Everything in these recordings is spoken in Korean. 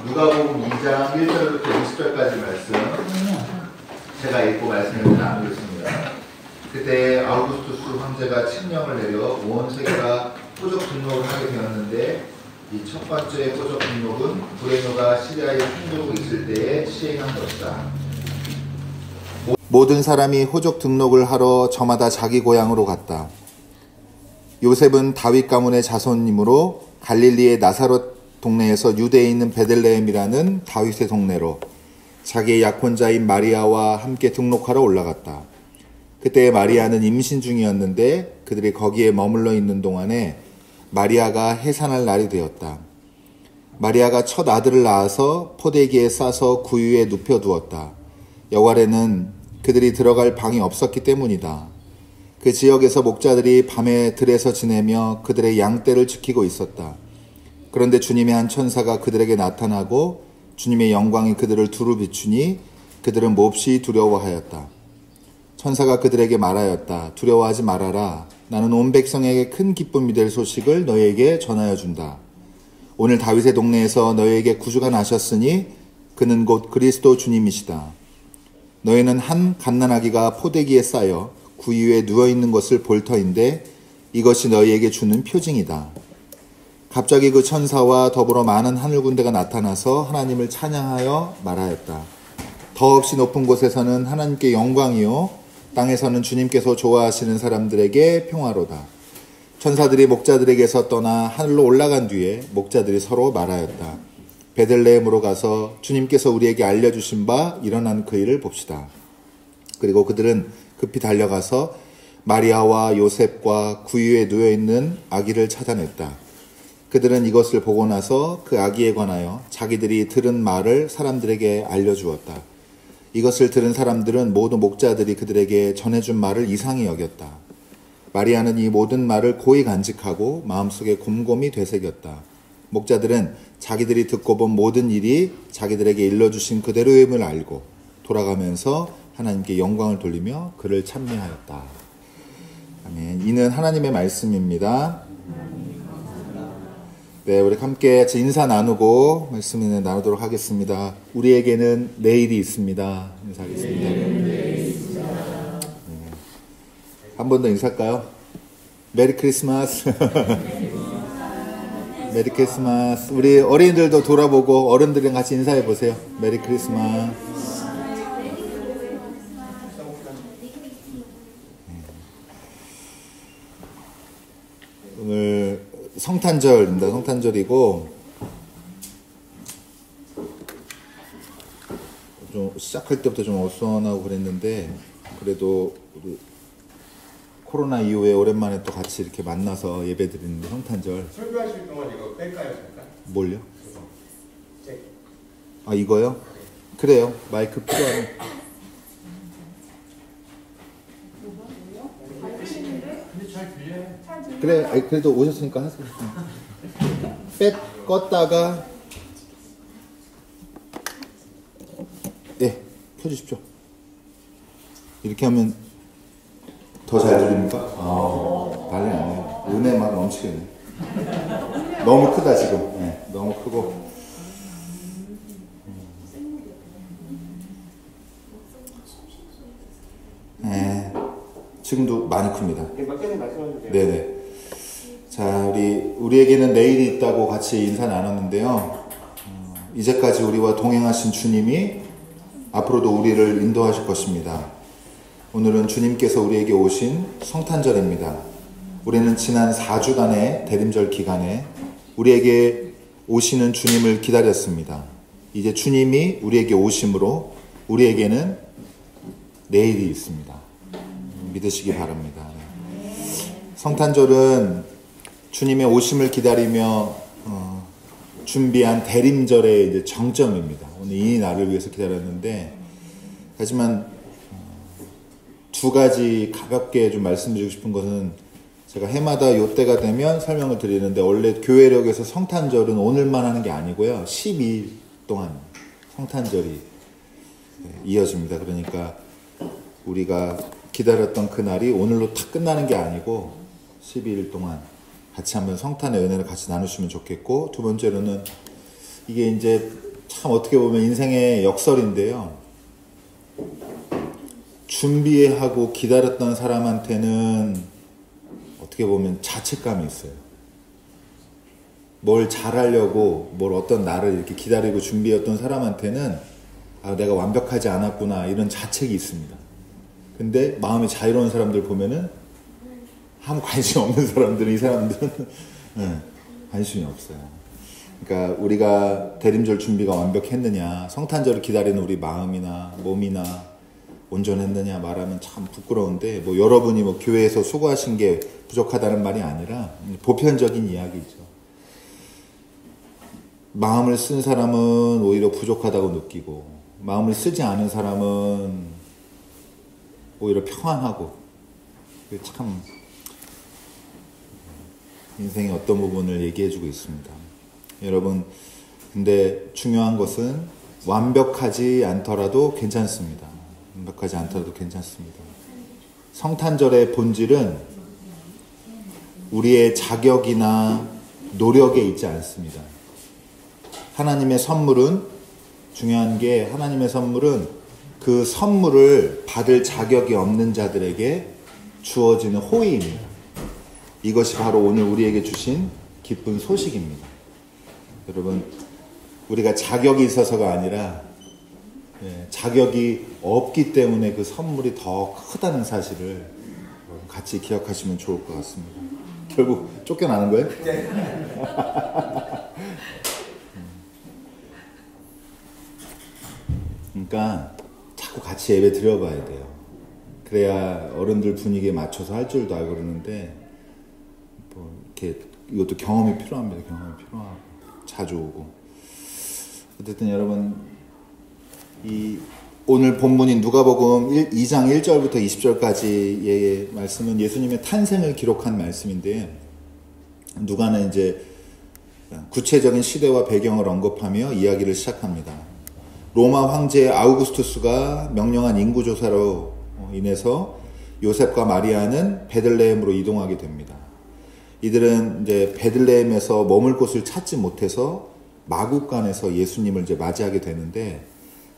누가복음 2장 1절부터 20절까지 말씀 제가 읽고 말씀을 나누겠습니다. 그때 아우구스투스 황제가 칙령을 내려 온 세계가 포적 등록을 하게 되었는데 이 첫 번째 포적 등록은 브레노가 시리아에 통도로 있을 때에 시행한 것이다. 모든 사람이 호적 등록을 하러 저마다 자기 고향으로 갔다. 요셉은 다윗 가문의 자손이므로 갈릴리의 나사롯 동네에서 유대에 있는 베들레헴이라는 다윗의 동네로 자기의 약혼자인 마리아와 함께 등록하러 올라갔다. 그때 마리아는 임신 중이었는데 그들이 거기에 머물러 있는 동안에 마리아가 해산할 날이 되었다. 마리아가 첫 아들을 낳아서 포대기에 싸서 구유에 눕혀두었다. 여활에는 그들이 들어갈 방이 없었기 때문이다. 그 지역에서 목자들이 밤에 들에서 지내며 그들의 양떼를 지키고 있었다. 그런데 주님의 한 천사가 그들에게 나타나고 주님의 영광이 그들을 두루 비추니 그들은 몹시 두려워하였다. 천사가 그들에게 말하였다. 두려워하지 말아라. 나는 온 백성에게 큰 기쁨이 될 소식을 너희에게 전하여 준다. 오늘 다윗의 동네에서 너희에게 구주가 나셨으니 그는 곧 그리스도 주님이시다. 너희는 한 갓난아기가 포대기에 쌓여 구유에 누워있는 것을 볼 터인데 이것이 너희에게 주는 표징이다. 갑자기 그 천사와 더불어 많은 하늘 군대가 나타나서 하나님을 찬양하여 말하였다. 더없이 높은 곳에서는 하나님께 영광이요 땅에서는 주님께서 좋아하시는 사람들에게 평화로다. 천사들이 목자들에게서 떠나 하늘로 올라간 뒤에 목자들이 서로 말하였다. 베들레헴으로 가서 주님께서 우리에게 알려주신 바 일어난 그 일을 봅시다. 그리고 그들은 급히 달려가서 마리아와 요셉과 구유에 누워있는 아기를 찾아냈다. 그들은 이것을 보고 나서 그 아기에 관하여 자기들이 들은 말을 사람들에게 알려주었다. 이것을 들은 사람들은 모두 목자들이 그들에게 전해준 말을 이상히 여겼다. 마리아는 이 모든 말을 고이 간직하고 마음속에 곰곰이 되새겼다. 목자들은 자기들이 듣고 본 모든 일이 자기들에게 일러주신 그대로임을 알고 돌아가면서 하나님께 영광을 돌리며 그를 찬미하였다. 아멘. 이는 하나님의 말씀입니다. 네, 우리 함께 인사 나누고 말씀을 나누도록 하겠습니다. 우리에게는 내일이 있습니다. 인사하겠습니다. 네. 한 번 더 인사할까요? 메리 크리스마스. 메리 크리스마스. 우리 어린이들도 돌아보고 어른들이랑 같이 인사해 보세요. 메리 크리스마스. 오늘 성탄절입니다. 성탄절이고 좀 시작할 때부터 좀 어수선하고 그랬는데 그래도 우리 코로나 이후에 오랜만에 또 같이 이렇게 만나서 예배 드리는데 성탄절. 설교하실 동안 이거 뺄까요? 잠깐? 뭘요? 아, 이거요? 그래요. 마이크 필요하면. 그래, 그래도 오셨으니까 하세요. 껐다가 예, 켜주십시오. 이렇게 하면 더 잘 들립니까? 난리 나네요. 은혜 막 넘치겠네. 너무 크다 지금. 네, 너무 크고. 네, 지금도 많이 큽니다. 네네. 자, 우리에게는 내일이 있다고 같이 인사 나눴는데요. 이제까지 우리와 동행하신 주님이 앞으로도 우리를 인도하실 것입니다. 오늘은 주님께서 우리에게 오신 성탄절입니다. 우리는 지난 4주간의 대림절 기간에 우리에게 오시는 주님을 기다렸습니다. 이제 주님이 우리에게 오심으로 우리에게는 내일이 있습니다. 믿으시기 바랍니다. 성탄절은 주님의 오심을 기다리며 준비한 대림절의 이제 정점입니다. 오늘 이 날을 위해서 기다렸는데, 하지만 두 가지 가볍게 좀 말씀드리고 싶은 것은, 제가 해마다 이때가 되면 설명을 드리는데 원래 교회력에서 성탄절은 오늘만 하는 게 아니고요. 12일 동안 성탄절이 이어집니다. 그러니까 우리가 기다렸던 그날이 오늘로 탁 끝나는 게 아니고 12일 동안 같이 한번 성탄의 은혜를 같이 나누시면 좋겠고, 두 번째로는 이게 이제 참 어떻게 보면 인생의 역설인데요. 준비하고 기다렸던 사람한테는 어떻게 보면 자책감이 있어요. 뭘 잘하려고 뭘 어떤 날을 이렇게 기다리고 준비했던 사람한테는 아, 내가 완벽하지 않았구나 이런 자책이 있습니다. 근데 마음이 자유로운 사람들 보면은 아무 관심 없는 사람들은 이 사람들은 관심이 없어요. 그러니까 우리가 대림절 준비가 완벽했느냐, 성탄절을 기다리는 우리 마음이나 몸이나 온전했느냐 말하면 참 부끄러운데 뭐 여러분이 뭐 교회에서 수고하신 게 부족하다는 말이 아니라 보편적인 이야기죠. 마음을 쓴 사람은 오히려 부족하다고 느끼고 마음을 쓰지 않은 사람은 오히려 평안하고 참 인생의 어떤 부분을 얘기해주고 있습니다. 여러분 근데 중요한 것은 완벽하지 않더라도 괜찮습니다. 완벽하지 않더라도 괜찮습니다. 성탄절의 본질은 우리의 자격이나 노력에 있지 않습니다. 하나님의 선물은 중요한 게 하나님의 선물은 그 선물을 받을 자격이 없는 자들에게 주어지는 호의입니다. 이것이 바로 오늘 우리에게 주신 기쁜 소식입니다. 여러분 우리가 자격이 있어서가 아니라 자격이 없기 때문에 그 선물이 더 크다는 사실을 같이 기억하시면 좋을 것 같습니다. 결국 쫓겨나는 거예요? 그러니까 자꾸 같이 예배 드려봐야 돼요. 그래야 어른들 분위기에 맞춰서 할 줄도 알고 그러는데 뭐 이렇게 이것도 경험이 필요합니다. 경험이 필요하고 자주 오고 어쨌든 여러분 이 오늘 본문인 누가복음 2장 1절부터 20절까지의 말씀은 예수님의 탄생을 기록한 말씀인데 누가는 이제 구체적인 시대와 배경을 언급하며 이야기를 시작합니다. 로마 황제 아우구스투스가 명령한 인구조사로 인해서 요셉과 마리아는 베들레헴으로 이동하게 됩니다. 이들은 이제 베들레헴에서 머물 곳을 찾지 못해서 마국간에서 예수님을 이제 맞이하게 되는데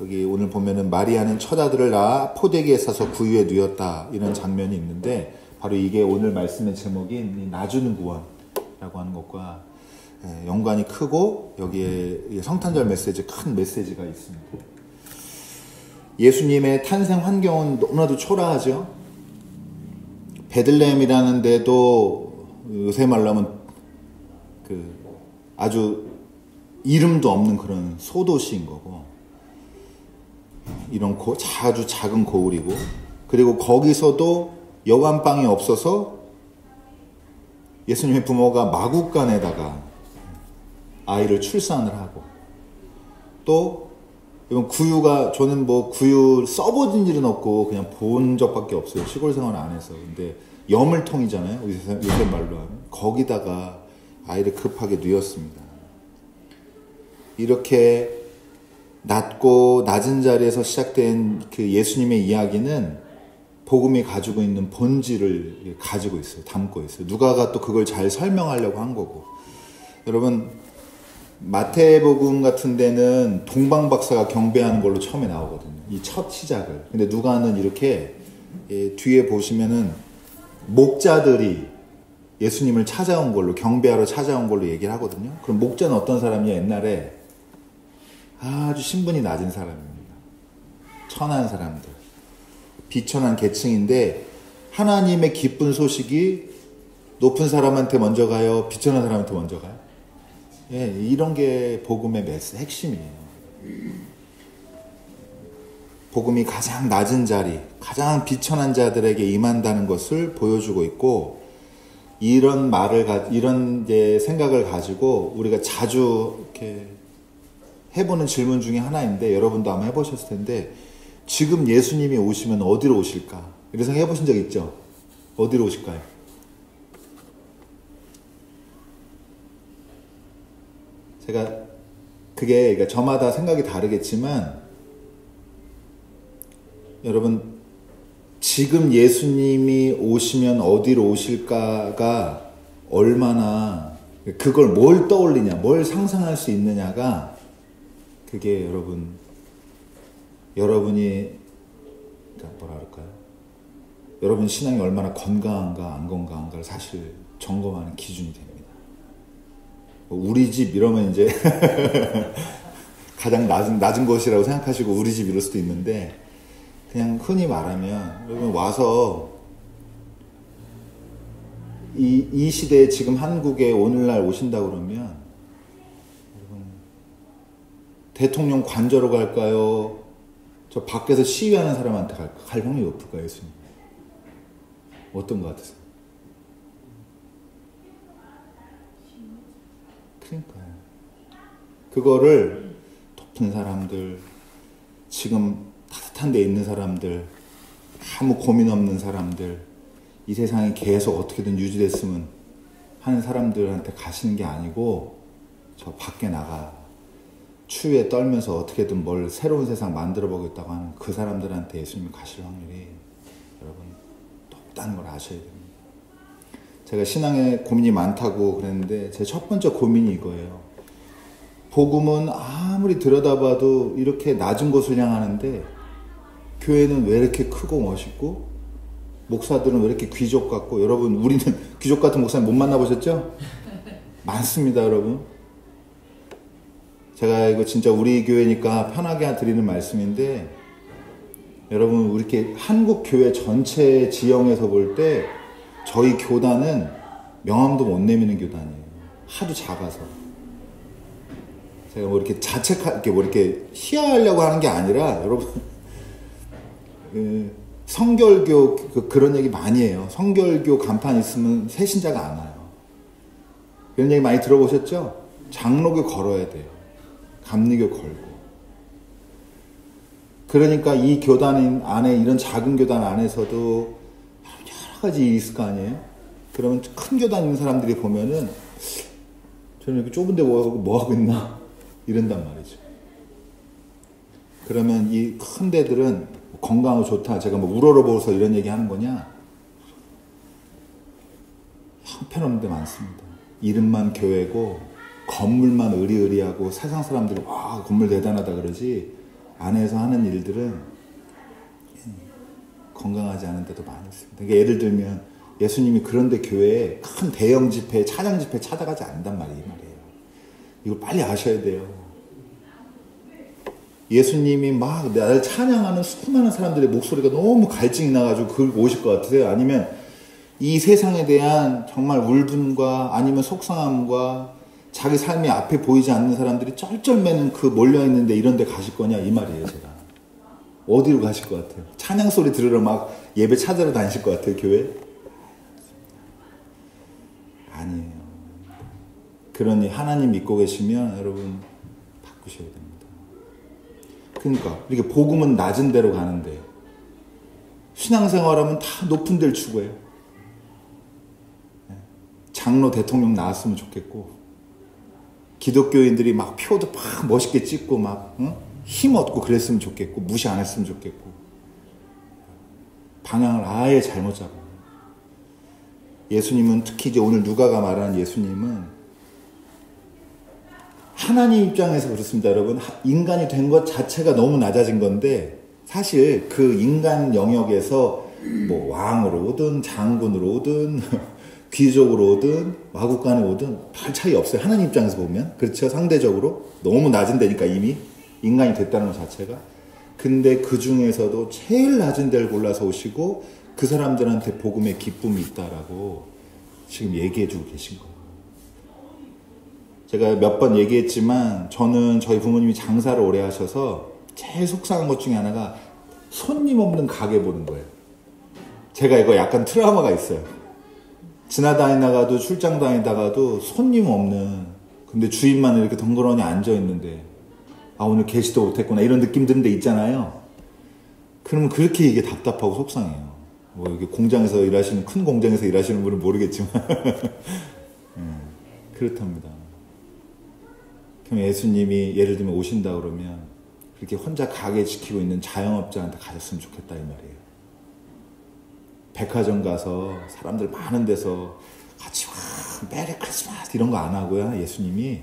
여기 오늘 보면은 마리아는 첫 아들을 낳아 포대기에 싸서 구유에 누였다 이런 장면이 있는데 바로 이게 오늘 말씀의 제목인 나주는 구원이라고 하는 것과 연관이 크고 여기에 성탄절 메시지 큰 메시지가 있습니다. 예수님의 탄생 환경은 너무나도 초라하죠. 베들레헴이라는 데도 요새 말로 하면 아주 이름도 없는 그런 소도시인 거고 이런 아주 작은 고을이고 그리고 거기서도 여관방이 없어서 예수님의 부모가 마국간에다가 아이를 출산을 하고 또 이건 구유가 저는 뭐 구유 써보진 일은 없고 그냥 본 적밖에 없어요. 시골 생활 안 해서. 근데 여물통이잖아요. 요새 말로 하면. 거기다가 아이를 급하게 누였습니다. 이렇게 낮고 낮은 자리에서 시작된 그 예수님의 이야기는 복음이 가지고 있는 본질을 가지고 있어요. 담고 있어요. 누가가 또 그걸 잘 설명하려고 한 거고. 여러분 마태복음 같은 데는 동방박사가 경배하는 걸로 처음에 나오거든요. 이 첫 시작을. 근데 누가는 이렇게 뒤에 보시면은 목자들이 예수님을 찾아온 걸로 경배하러 찾아온 걸로 얘기를 하거든요. 그럼 목자는 어떤 사람이냐? 옛날에 아주 신분이 낮은 사람입니다. 천한 사람들. 비천한 계층인데 하나님의 기쁜 소식이 높은 사람한테 먼저 가요? 비천한 사람한테 먼저 가요? 예, 이런 게 복음의 핵심이에요. 복음이 가장 낮은 자리, 가장 비천한 자들에게 임한다는 것을 보여주고 있고 이런 이런 생각을 가지고 우리가 자주 이렇게 해보는 질문 중에 하나인데 여러분도 아마 해보셨을 텐데 지금 예수님이 오시면 어디로 오실까? 이런 생각 해보신 적 있죠? 어디로 오실까요? 제가 그게 그러니까 저마다 생각이 다르겠지만 여러분 지금 예수님이 오시면 어디로 오실까가 얼마나 그걸 뭘 떠올리냐 뭘 상상할 수 있느냐가 그게 여러분이 뭐라 그럴까요? 여러분 신앙이 얼마나 건강한가 안 건강한가를 사실 점검하는 기준이 됩니다. 우리 집 이러면 이제 가장 낮은 것이라고 생각하시고 우리 집 이럴 수도 있는데, 그냥 흔히 말하면 여러분 와서 이 시대에 지금 한국에 오늘날 오신다 그러면 여러분 대통령 관저로 갈까요? 저 밖에서 시위하는 사람한테 갈까? 갈 확률이 높을까요, 예수님? 어떤 것 같으세요? 그러니까요. 그거를 높은 사람들, 지금 따뜻한 데 있는 사람들, 아무 고민 없는 사람들, 이 세상이 계속 어떻게든 유지됐으면 하는 사람들한테 가시는 게 아니고, 저 밖에 나가 추위에 떨면서 어떻게든 뭘 새로운 세상 만들어 보겠다고 하는 그 사람들한테 예수님이 가실 확률이 여러분 높다는 걸 아셔야 됩니다. 제가 신앙에 고민이 많다고 그랬는데 제 첫 번째 고민이 이거예요. 복음은 아무리 들여다봐도 이렇게 낮은 곳을 향하는데 교회는 왜 이렇게 크고 멋있고 목사들은 왜 이렇게 귀족 같고, 여러분 우리는 귀족 같은 목사님 못 만나보셨죠? 많습니다, 여러분. 제가 이거 진짜 우리 교회니까 편하게 드리는 말씀인데, 여러분 우리 이렇게 한국 교회 전체 지형에서 볼 때 저희 교단은 명함도 못 내미는 교단이에요. 하도 작아서. 제가 뭐 이렇게 이렇게 뭐 이렇게 희화하려고 하는 게 아니라, 여러분 성결교 그런 얘기 많이 해요. 성결교 간판 있으면 새신자가 안 와요. 그런 얘기 많이 들어보셨죠? 장로교 걸어야 돼요. 감리교 걸고. 그러니까 이 교단 안에, 이런 작은 교단 안에서도 여러 가지 일이 있을 거 아니에요? 그러면 큰 교단 있는 사람들이 보면은 저는 이렇게 좁은데 뭐 하고 있나? 이런단 말이죠. 그러면 이 큰 데들은 건강하고 좋다, 제가 뭐 우러러보고서 이런 얘기 하는 거냐? 형편없는 데 많습니다. 이름만 교회고 건물만 의리의리하고 세상 사람들이 와 건물 대단하다 그러지, 안에서 하는 일들은 건강하지 않은 데도 많이 있습니다. 그러니까 예를 들면 예수님이 그런데 교회에 큰 대형 집회, 찬양 집회 찾아가지 않는단 말이에요. 이걸 빨리 아셔야 돼요. 예수님이 막 나를 찬양하는 수많은 사람들의 목소리가 너무 갈증이 나가지고 그걸 오실 것 같으세요? 아니면 이 세상에 대한 정말 울분과 아니면 속상함과 자기 삶이 앞에 보이지 않는 사람들이 쩔쩔매는 그 몰려있는데 이런 데 가실 거냐, 이 말이에요. 제가 어디로 가실 것 같아요? 찬양 소리 들으러 막 예배 찾으러 다니실 것 같아요, 교회? 아니에요. 그러니 하나님 믿고 계시면 여러분 바꾸셔야 됩니다. 그러니까 이렇게 복음은 낮은 데로 가는데 신앙생활하면 다 높은 데를 추구해요. 장로 대통령 나왔으면 좋겠고, 기독교인들이 막 표도 막 멋있게 찍고 막 힘 얻고 그랬으면 좋겠고, 무시 안 했으면 좋겠고, 방향을 아예 잘못 잡아요. 예수님은 특히 이제 오늘 누가가 말하는 예수님은 하나님 입장에서 그렇습니다, 여러분. 인간이 된 것 자체가 너무 낮아진 건데, 사실 그 인간 영역에서 뭐 왕으로 오든 장군으로 오든 귀족으로 오든 마국간에 오든 별 차이 없어요. 하나님 입장에서 보면. 그렇죠? 상대적으로 너무 낮은 데니까 이미 인간이 됐다는 것 자체가. 근데 그 중에서도 제일 낮은 데를 골라서 오시고 그 사람들한테 복음의 기쁨이 있다라고 지금 얘기해 주고 계신 거예요. 제가 몇 번 얘기했지만 저는 저희 부모님이 장사를 오래 하셔서 제일 속상한 것 중에 하나가 손님 없는 가게 보는 거예요. 제가 이거 약간 트라우마가 있어요. 지나다니다가도 출장 다니다가도 손님 없는, 근데 주인만 이렇게 덩그러니 앉아있는데 아 오늘 계시도 못했구나 이런 느낌 드는 데 있잖아요. 그러면 그렇게 이게 답답하고 속상해요. 뭐 이게 공장에서 일하시는, 큰 공장에서 일하시는 분은 모르겠지만 그렇답니다. 그럼 예수님이 예를 들면 오신다 그러면 그렇게 혼자 가게 지키고 있는 자영업자한테 가셨으면 좋겠다 이 말이에요. 백화점 가서 사람들 많은 데서 같이 와 메리 크리스마스 이런 거 안 하고요. 예수님이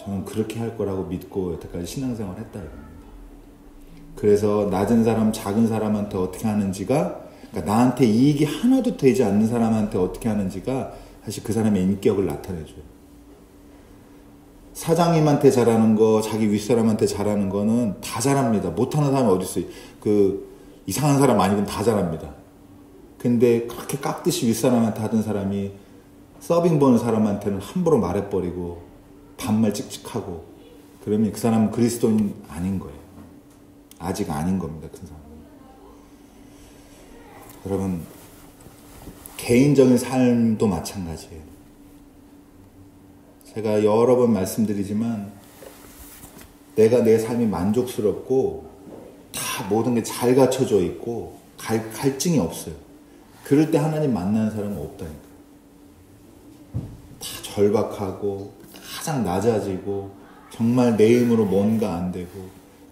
저는 그렇게 할 거라고 믿고 여태까지 신앙생활을 했다 이겁니다. 그래서 낮은 사람, 작은 사람한테 어떻게 하는지가, 그러니까 나한테 이익이 하나도 되지 않는 사람한테 어떻게 하는지가 사실 그 사람의 인격을 나타내줘요. 사장님한테 잘하는 거, 자기 윗사람한테 잘하는 거는 다 잘합니다. 못하는 사람이 어디 있어요. 이상한 사람 아니면 다 잘합니다. 근데 그렇게 깍듯이 윗사람한테 하던 사람이 서빙 보는 사람한테는 함부로 말해버리고 반말 찍찍하고, 그러면 그 사람은 그리스도인 아닌 거예요. 아직 아닌 겁니다. 그 사람은. 여러분, 개인적인 삶도 마찬가지예요. 제가 여러 번 말씀드리지만 내가 내 삶이 만족스럽고 다 모든 게 잘 갖춰져 있고 갈증이 없어요. 그럴 때 하나님 만나는 사람은 없다니까요. 다 절박하고 가장 낮아지고 정말 내 힘으로 뭔가 안 되고,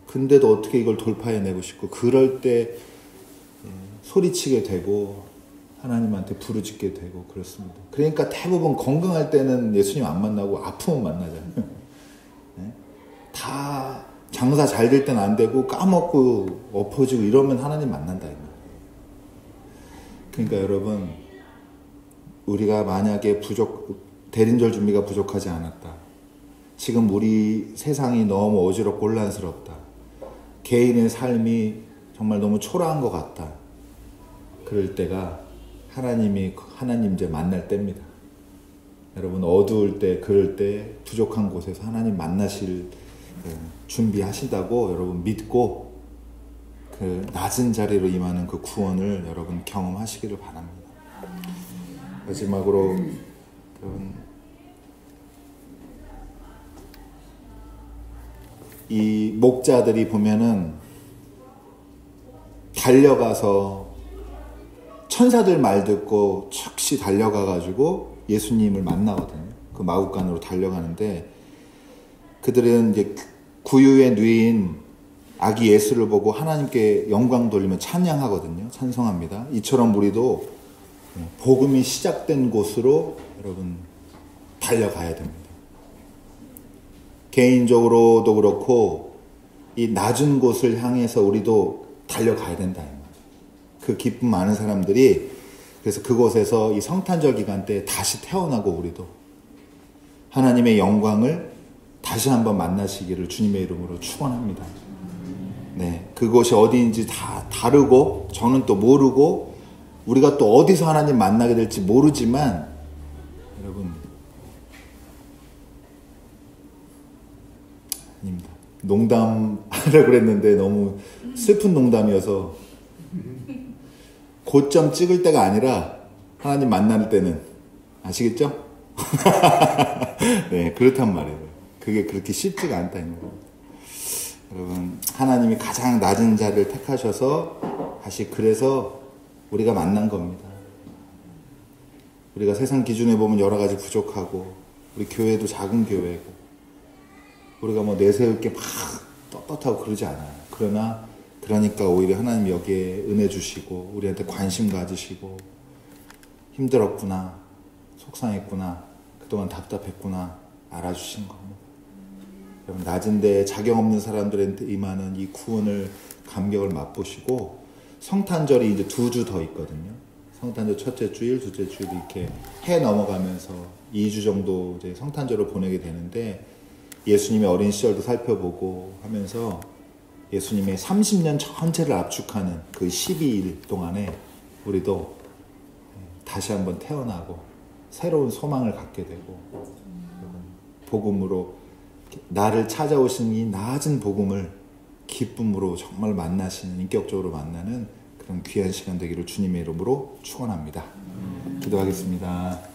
근데도 어떻게 이걸 돌파해내고 싶고, 그럴 때 소리치게 되고 하나님한테 부르짖게 되고 그렇습니다. 그러니까 대부분 건강할 때는 예수님 안 만나고 아프면 만나잖아요. 네? 다 장사 잘 될 때는 안 되고 까먹고 엎어지고 이러면 하나님 만난다. 그러니까 여러분, 우리가 만약에 대린절 준비가 부족하지 않았다. 지금 우리 세상이 너무 어지럽고 혼란스럽다. 개인의 삶이 정말 너무 초라한 것 같다. 그럴 때가 하나님 이제 만날 때입니다. 여러분, 어두울 때, 그럴 때 부족한 곳에서 하나님 만나실 준비하신다고 여러분 믿고, 그 낮은 자리로 임하는 그 구원을 여러분 경험하시기를 바랍니다. 마지막으로 여러분, 이 목자들이 보면은 달려가서 천사들 말 듣고 즉시 달려가가지고 예수님을 만나거든요. 그 마국간으로 달려가는데, 그들은 이제 구유에 누인 아기 예수를 보고 하나님께 영광 돌리며 찬양하거든요. 찬송합니다. 이처럼 우리도 복음이 시작된 곳으로 여러분 달려가야 됩니다. 개인적으로도 그렇고 이 낮은 곳을 향해서 우리도 달려가야 된다. 그 기쁨 많은 사람들이, 그래서 그곳에서 이 성탄절 기간 때 다시 태어나고 우리도 하나님의 영광을 다시 한번 만나시기를 주님의 이름으로 축원합니다. 네, 그곳이 어디인지 다 다르고 저는 또 모르고 우리가 또 어디서 하나님 만나게 될지 모르지만, 여러분, 아닙니다. 농담하려고 그랬는데 너무 슬픈 농담이어서, 고점 찍을 때가 아니라 하나님 만날 때는, 아시겠죠? 네, 그렇단 말이에요. 그게 그렇게 쉽지가 않다는 거예요. 여러분, 하나님이 가장 낮은 자를 택하셔서 다시 그래서 우리가 만난 겁니다. 우리가 세상 기준에 보면 여러 가지 부족하고, 우리 교회도 작은 교회고, 우리가 뭐 내세울 게 막 떳떳하고 그러지 않아요. 그러니까 오히려 하나님 여기에 은혜 주시고 우리한테 관심 가지시고, 힘들었구나, 속상했구나, 그동안 답답했구나 알아주신 겁니다. 여러분, 낮은데 자격 없는 사람들한테 임하는 이 구원을, 감격을 맛보시고, 성탄절이 이제 2주 더 있거든요. 성탄절 첫째 주일, 둘째 주일 이렇게 해 넘어가면서 2주 정도 이제 성탄절을 보내게 되는데, 예수님의 어린 시절도 살펴보고 하면서 예수님의 30년 전체를 압축하는 그 12일 동안에 우리도 다시 한번 태어나고 새로운 소망을 갖게 되고, 복음으로 나를 찾아오신 이 낮은 복음을 기쁨으로 정말 만나시는, 인격적으로 만나는 그런 귀한 시간 되기를 주님의 이름으로 축원합니다. 기도하겠습니다.